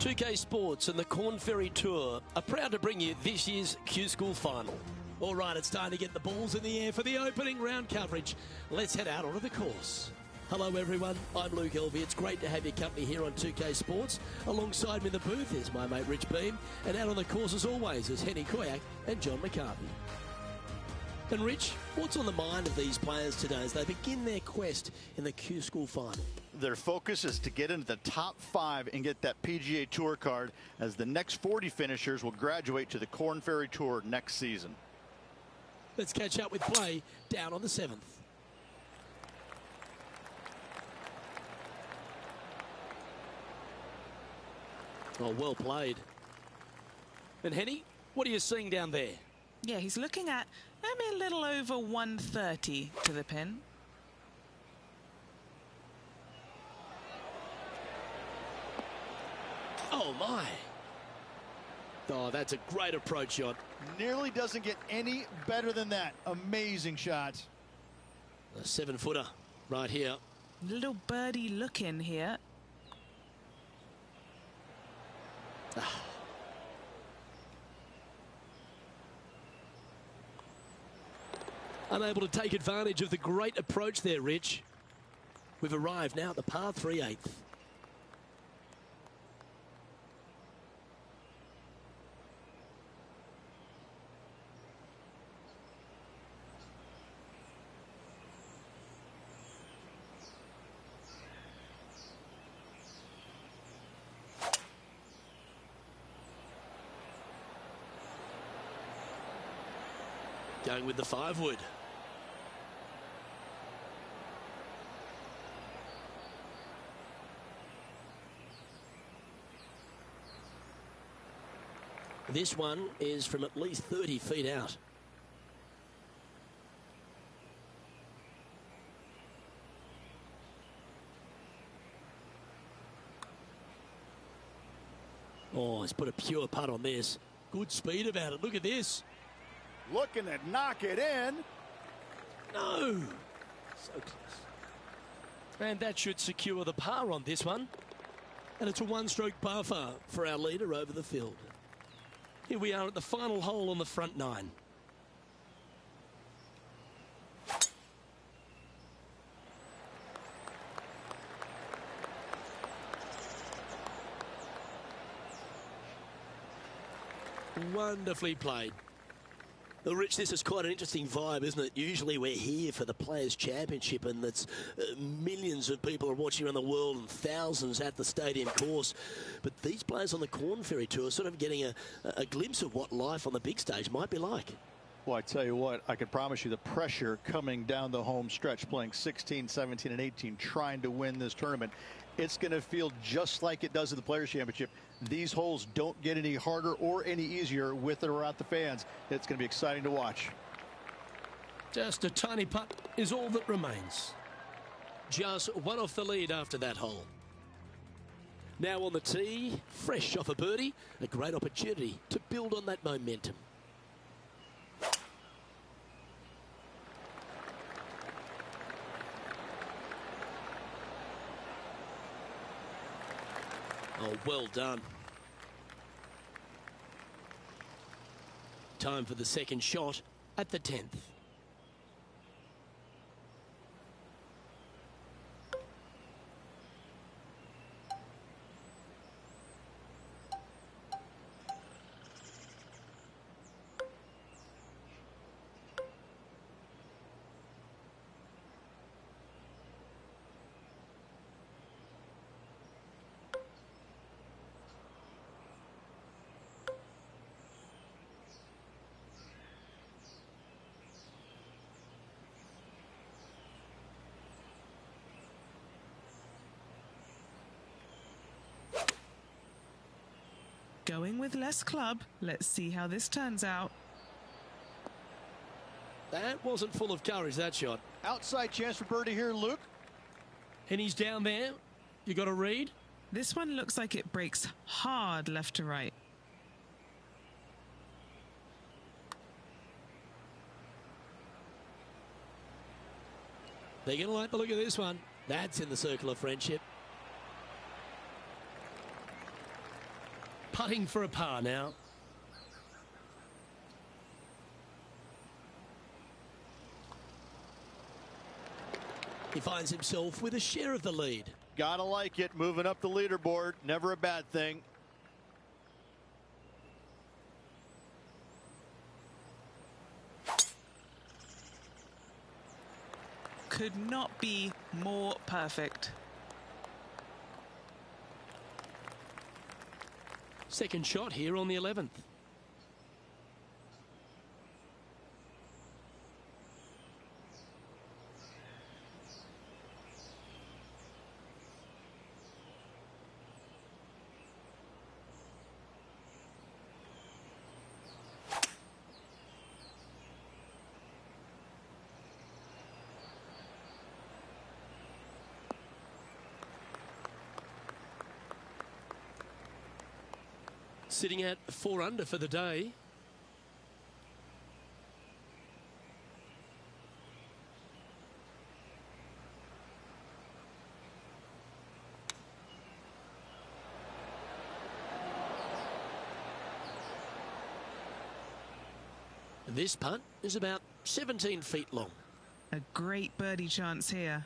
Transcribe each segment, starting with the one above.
2K Sports and the Corn Ferry Tour are proud to bring you this year's Q School Final. All right, it's time to get the balls in the air for the opening round coverage. Let's head out onto the course. Hello everyone, I'm Luke Elvey. It's great to have your company here on 2K Sports. Alongside me in the booth is my mate Rich Beam, and out on the course as always is Henny Koyak and John McCarthy. And Rich, what's on the mind of these players today as they begin their quest in the Q School Final? Their focus is to get into the top 5 and get that PGA Tour card, as the next 40 finishers will graduate to the Corn Ferry Tour next season. Let's catch up with play down on the 7th. Oh, well played. And Henny, what are you seeing down there? Yeah, he's looking at maybe a little over 130 to the pin. Oh, my. Oh, that's a great approach shot. Nearly doesn't get any better than that. Amazing shot. A 7-footer right here. Little birdie look in here. Unable to take advantage of the great approach there, Rich. We've arrived now at the par 3/8. Going with the 5-wood. This one is from at least 30 feet out. Oh, he's put a pure putt on this. Good speed about it. Look at this. Looking to knock it in. No. So close. And that should secure the par on this one. And it's a one-stroke par for our leader over the field. Here we are at the final hole on the front 9. Wonderfully played. Well, Rich, this is quite an interesting vibe, isn't it? Usually we're here for the Players' Championship, and that's millions of people are watching around the world and thousands at the stadium course. But these players on the Corn Ferry Tour are sort of getting a glimpse of what life on the big stage might be like. Well, I tell you what, I can promise you the pressure coming down the home stretch, playing 16, 17, and 18, trying to win this tournament. It's going to feel just like it does in the Players' Championship. These holes don't get any harder or any easier with or without the fans. It's going to be exciting to watch. Just a tiny putt is all that remains. Just one off the lead after that hole. Now on the tee, fresh off a birdie, a great opportunity to build on that momentum. Oh, well done. Time for the second shot at the 10th. Going with less club. Let's see how this turns out. That wasn't full of courage, that shot. Outside chance for birdie here, Luke. And he's down there. You got to read. This one looks like it breaks hard left to right. They're going to like the look of this one. That's in the circle of friendship. putting for a par now. He finds himself with a share of the lead. Gotta like it, moving up the leaderboard, never a bad thing. Could not be more perfect. Second shot here on the 11th. Sitting at 4 under for the day. This putt is about 17 feet long. A great birdie chance here.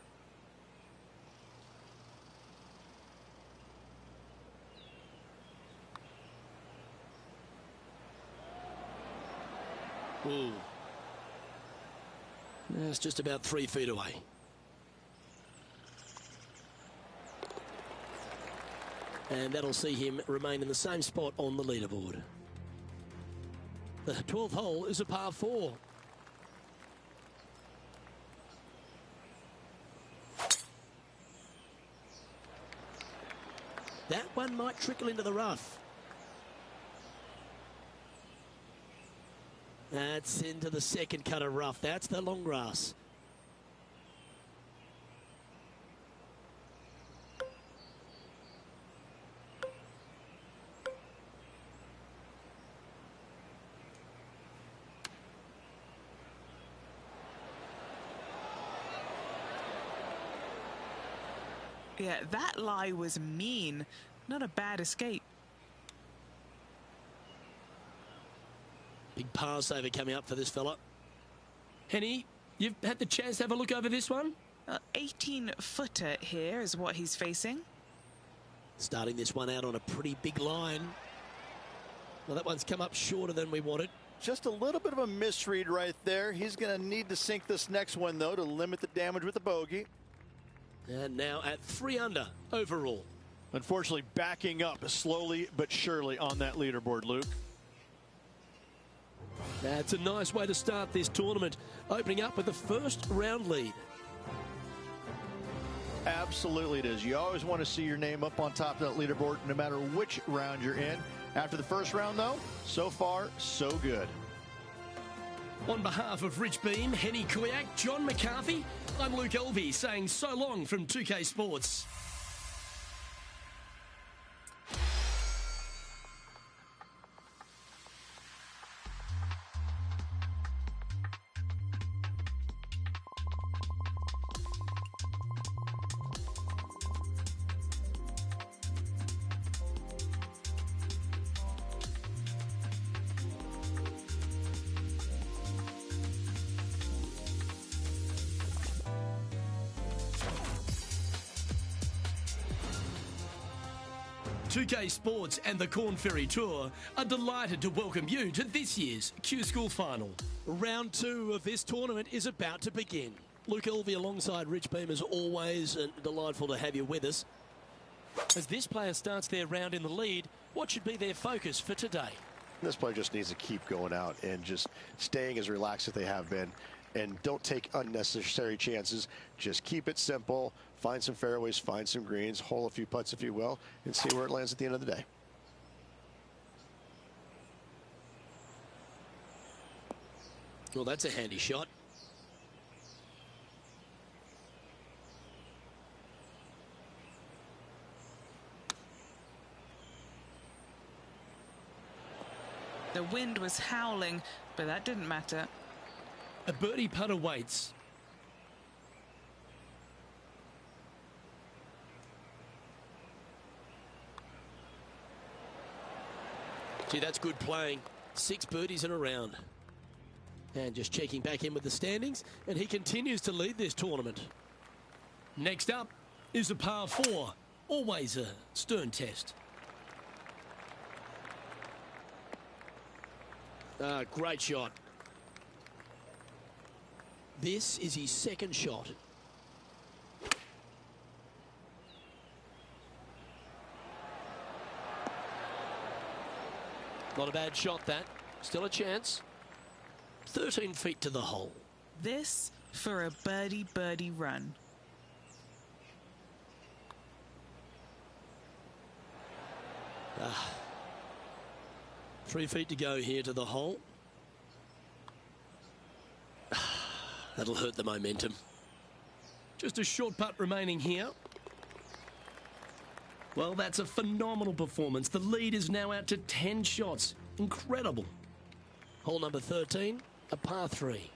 Ooh. That's just about 3 feet away. And that'll see him remain in the same spot on the leaderboard. The 12th hole is a par 4. That one might trickle into the rough. That's into the second cut of rough. That's the long grass. Yeah, that lie was mean. Not a bad escape. Big par saver coming up for this fella. Henny, you've had the chance to have a look over this one? 18-footer here is what he's facing. Starting this one out on a pretty big line. Well, that one's come up shorter than we wanted. Just a little bit of a misread right there. He's going to need to sink this next one, though, to limit the damage with the bogey. And now at 3 under overall. Unfortunately, backing up slowly but surely on that leaderboard, Luke. That's a nice way to start this tournament, opening up with the first round lead. Absolutely it is. You always want to see your name up on top of that leaderboard, no matter which round you're in. After the first round, though, so far, so good. On behalf of Rich Beem, Henny Kuyak, John McCarthy, I'm Luke Elvey saying so long from 2K Sports. K Sports and the Corn Ferry Tour are delighted to welcome you to this year's Q School Final. Round 2 of this tournament is about to begin. Luke Elvey alongside Rich Beem as always, and delightful to have you with us. As this player starts their round in the lead, what should be their focus for today? This player just needs to keep going out and just staying as relaxed as they have been, and don't take unnecessary chances. Just keep it simple. Find some fairways, find some greens, hole a few putts if you will, and see where it lands at the end of the day. Well, that's a handy shot. The wind was howling, but that didn't matter. A birdie putt awaits. Gee, that's good playing. 6 birdies in a round. And just checking back in with the standings, and he continues to lead this tournament. Next up is a par 4. Always a stern test. Great shot. This is his second shot. Not a bad shot, that. Still a chance. 13 feet to the hole. This for a birdie run. Ah. 3 feet to go here to the hole. That'll hurt the momentum. Just a short putt remaining here. Well, that's a phenomenal performance. The lead is now out to 10 shots. Incredible. Hole number 13, a par 3.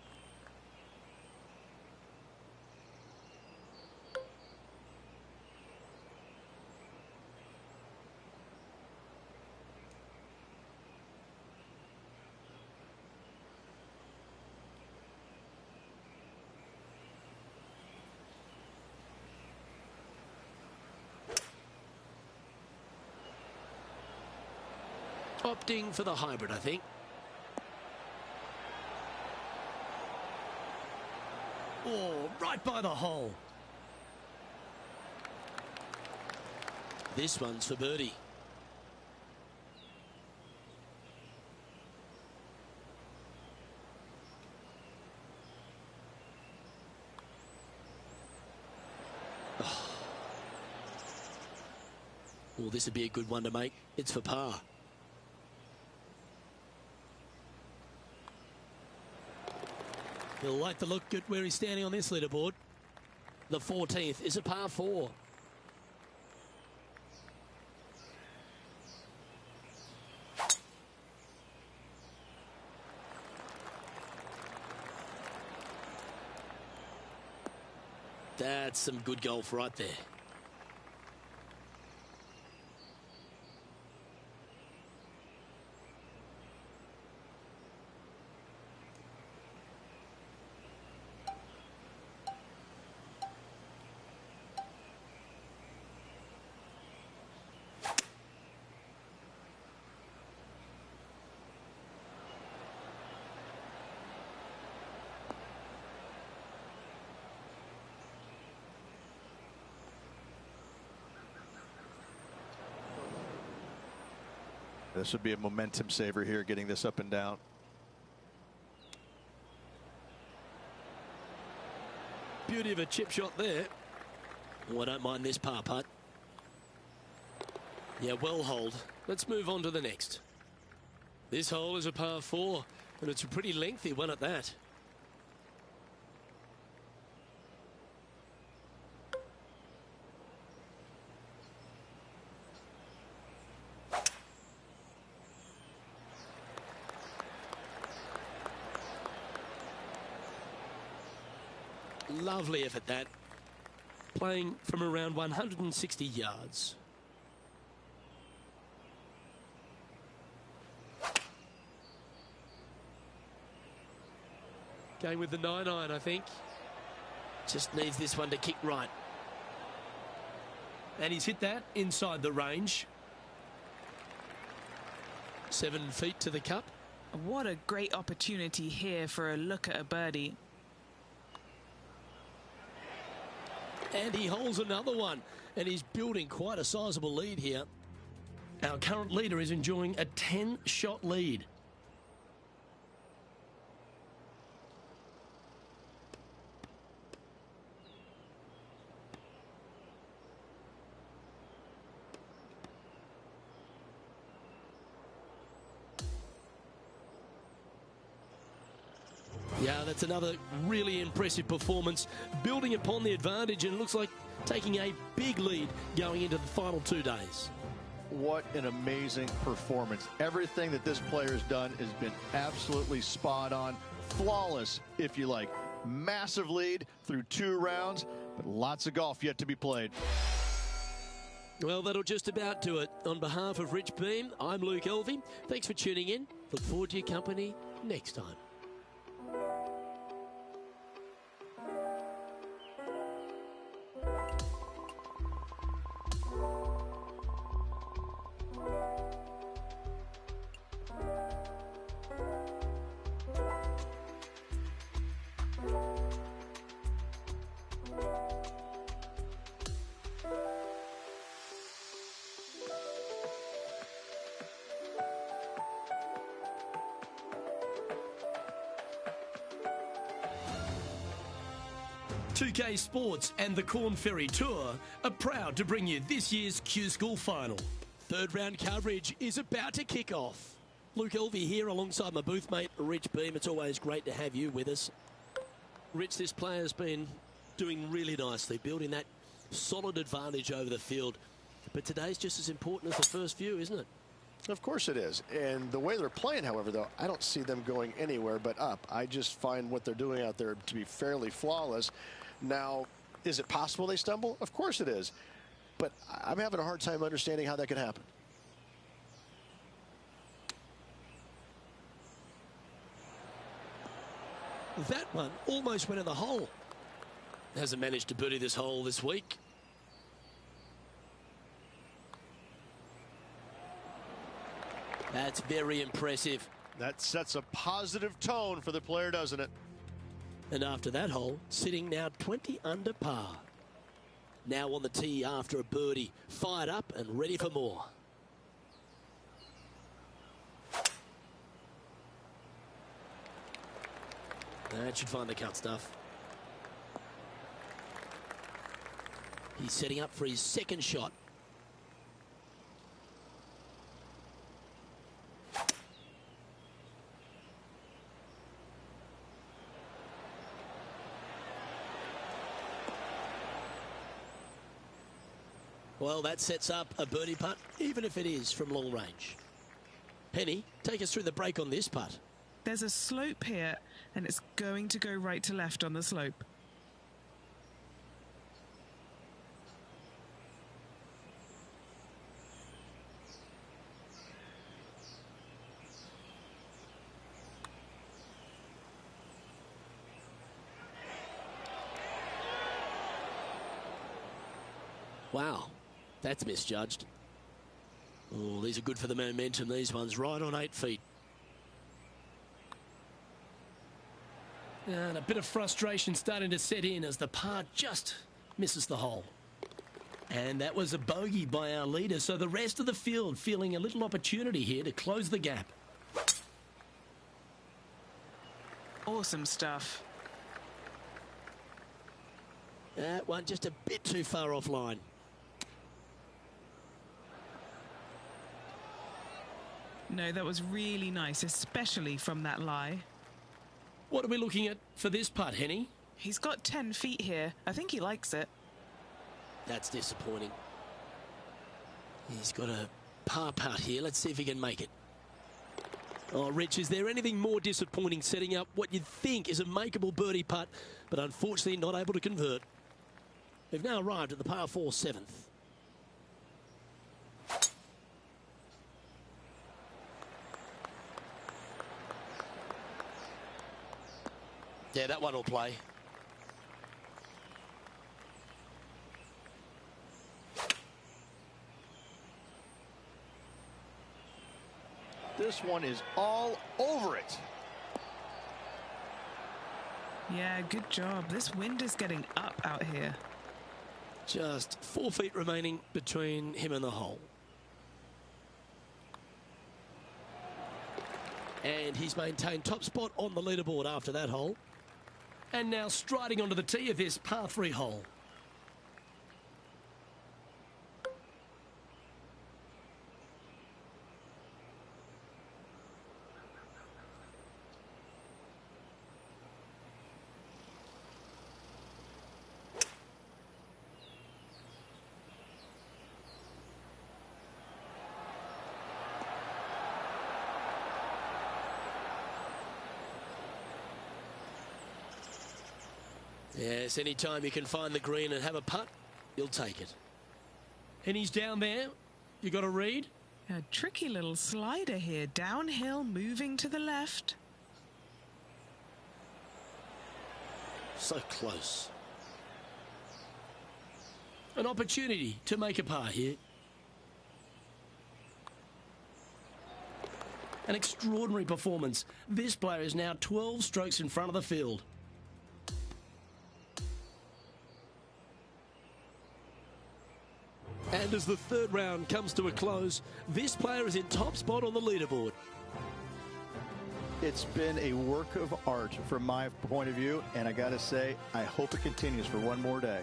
Opting for the hybrid, I think. Oh, right by the hole. This one's for birdie. Oh. Well, this would be a good one to make. It's for par. He'll like the look at where he's standing on this leaderboard. The 14th is a par 4. That's some good golf right there. This would be a momentum saver here, getting this up and down. Beauty of a chip shot there. Oh, I don't mind this par putt. Yeah, well holed. Let's move on to the next. This hole is a par 4, and it's a pretty lengthy one at that. Lovely effort, that. Playing from around 160 yards. Going with the 9-iron, I think. Just needs this one to kick right. And he's hit that inside the range. 7 feet to the cup. What a great opportunity here for a look at a birdie. And he holds another one, and he's building quite a sizable lead here. Our current leader is enjoying a 10-shot lead. Yeah, that's another really impressive performance, building upon the advantage, and it looks like taking a big lead going into the final 2 days. What an amazing performance. Everything that this player has done has been absolutely spot on, flawless, if you like. Massive lead through 2 rounds, but lots of golf yet to be played. Well, that'll just about do it. On behalf of Rich Beem, I'm Luke Elvey. Thanks for tuning in. Look forward to your company next time. K Sports and the Corn Ferry Tour are proud to bring you this year's Q School Final. Third round coverage is about to kick off. Luke Elvey here alongside my booth mate Rich Beem. It's always great to have you with us. Rich, this player's been doing really nicely, building that solid advantage over the field. But today's just as important as the first few, isn't it? Of course it is. And the way they're playing, however, though, I don't see them going anywhere but up. I just find what they're doing out there to be fairly flawless. Now, is it possible they stumble? Of course it is. But I'm having a hard time understanding how that could happen. That one almost went in the hole. Hasn't managed to birdie this hole this week. That's very impressive. That sets a positive tone for the player, doesn't it? And after that hole, sitting now 20 under par. Now on the tee after a birdie, fired up and ready for more. That should find the cut stuff. He's setting up for his second shot. Well, that sets up a birdie putt, even if it is from long range. Penny, take us through the break on this putt. There's a slope here, and it's going to go right to left on the slope. Wow. That's misjudged. Oh, these are good for the momentum, these ones, right on 8 feet. And a bit of frustration starting to set in as the par just misses the hole. And that was a bogey by our leader, so the rest of the field feeling a little opportunity here to close the gap. Awesome stuff. That one just a bit too far offline. No, that was really nice, especially from that lie. What are we looking at for this putt, Henny? He's got 10 feet here. I think he likes it. That's disappointing. He's got a par putt here. Let's see if he can make it. Oh, Rich, is there anything more disappointing setting up what you'd think is a makeable birdie putt, but unfortunately not able to convert? We've now arrived at the par 4 7th. Yeah, that one will play. This one is all over it. Yeah, good job. This wind is getting up out here. Just 4 feet remaining between him and the hole. And he's maintained top spot on the leaderboard after that hole. And now striding onto the tee of this par 3 hole. Yes, anytime you can find the green and have a putt, you'll take it. And he's down there. You got a read? A tricky little slider here. Downhill, moving to the left. So close. An opportunity to make a par here. An extraordinary performance. This player is now 12 strokes in front of the field. And as the third round comes to a close, this player is in top spot on the leaderboard. It's been a work of art from my point of view, and I got to say, I hope it continues for one more day.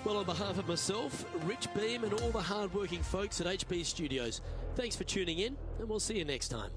Well, on behalf of myself, Rich Beem, and all the hard-working folks at HB Studios, thanks for tuning in, and we'll see you next time.